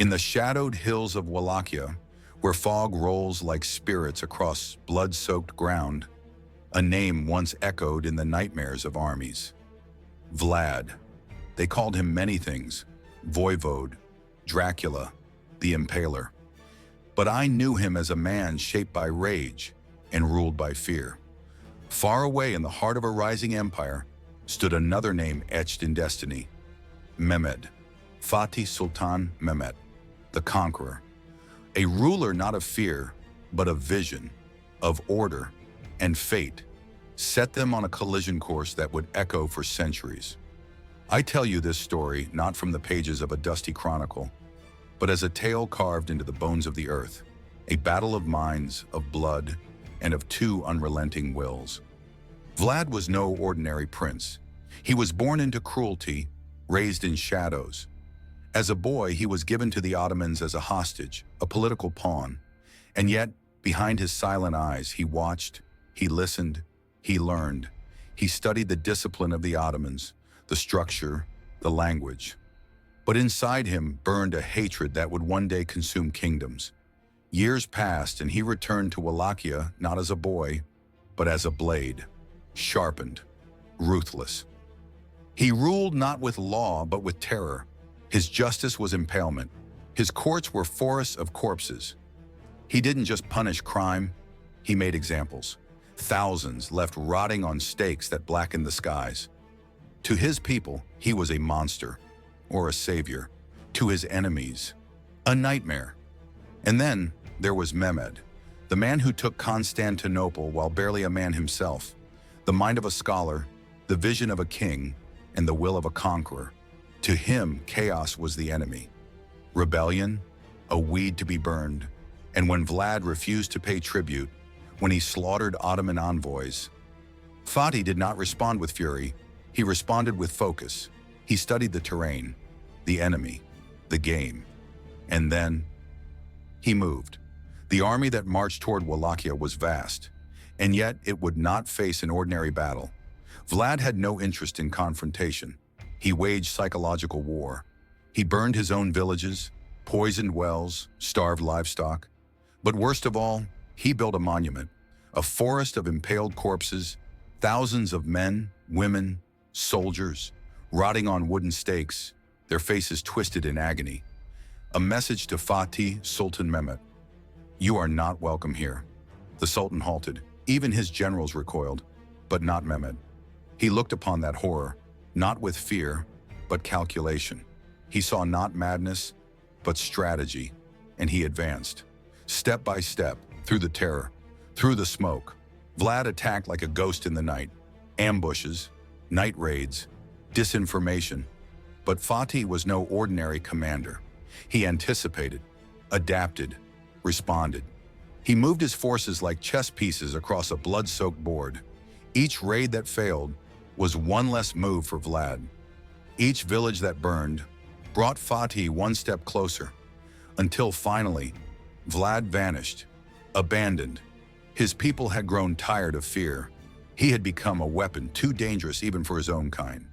In the shadowed hills of Wallachia, where fog rolls like spirits across blood-soaked ground, a name once echoed in the nightmares of armies. Vlad. They called him many things: Voivode, Dracula, the Impaler. But I knew him as a man shaped by rage and ruled by fear. Far away in the heart of a rising empire stood another name etched in destiny: Mehmet, Fatih Sultan Mehmet, the conqueror. A ruler not of fear, but of vision, of order, and fate set them on a collision course that would echo for centuries. I tell you this story not from the pages of a dusty chronicle, but as a tale carved into the bones of the earth, a battle of minds, of blood, and of two unrelenting wills. Vlad was no ordinary prince. He was born into cruelty, raised in shadows. As a boy, he was given to the Ottomans as a hostage, a political pawn. And yet, behind his silent eyes, he watched, he listened, he learned. He studied the discipline of the Ottomans, the structure, the language. But inside him burned a hatred that would one day consume kingdoms. Years passed, and he returned to Wallachia not as a boy, but as a blade, sharpened, ruthless. He ruled not with law, but with terror. His justice was impalement. His courts were forests of corpses. He didn't just punish crime, he made examples. Thousands left rotting on stakes that blackened the skies. To his people, he was a monster, or a savior. To his enemies, a nightmare. And then there was Mehmed, the man who took Constantinople while barely a man himself, the mind of a scholar, the vision of a king, and the will of a conqueror. To him, chaos was the enemy. Rebellion, a weed to be burned. And when Vlad refused to pay tribute, when he slaughtered Ottoman envoys, Fatih did not respond with fury. He responded with focus. He studied the terrain, the enemy, the game. And then he moved. The army that marched toward Wallachia was vast, and yet it would not face an ordinary battle. Vlad had no interest in confrontation. He waged psychological war. He burned his own villages, poisoned wells, starved livestock. But worst of all, he built a monument, a forest of impaled corpses, thousands of men, women, soldiers, rotting on wooden stakes, their faces twisted in agony. A message to Fatih Sultan Mehmet: "You are not welcome here." The Sultan halted. Even his generals recoiled, but not Mehmet. He looked upon that horror, not with fear, but calculation. He saw not madness, but strategy, and he advanced. Step by step, through the terror, through the smoke, Vlad attacked like a ghost in the night. Ambushes, night raids, disinformation. But Fatih was no ordinary commander. He anticipated, adapted, responded. He moved his forces like chess pieces across a blood-soaked board. Each raid that failed was one less move for Vlad. Each village that burned brought Fatih one step closer, until finally, Vlad vanished, abandoned. His people had grown tired of fear. He had become a weapon too dangerous even for his own kind.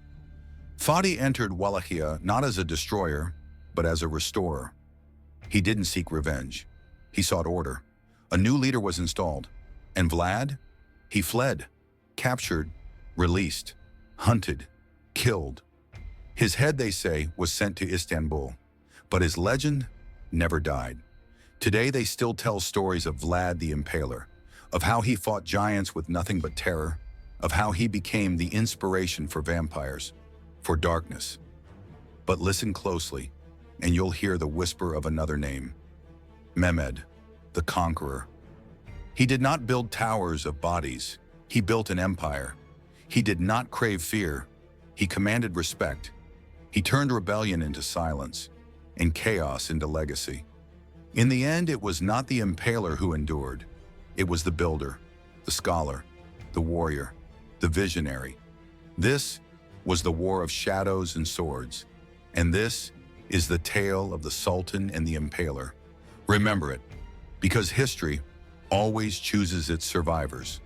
Fatih entered Wallachia not as a destroyer, but as a restorer. He didn't seek revenge. He sought order. A new leader was installed. And Vlad? He fled, captured, released, hunted, killed. His head, they say, was sent to Istanbul, but his legend never died. Today they still tell stories of Vlad the Impaler, of how he fought giants with nothing but terror, of how he became the inspiration for vampires, for darkness. But listen closely, and you'll hear the whisper of another name: Mehmed, the conqueror. He did not build towers of bodies. He built an empire. He did not crave fear. He commanded respect. He turned rebellion into silence, and chaos into legacy. In the end, it was not the impaler who endured. It was the builder, the scholar, the warrior, the visionary. This was the war of shadows and swords, and this is the tale of the Sultan and the Impaler. Remember it, because history always chooses its survivors.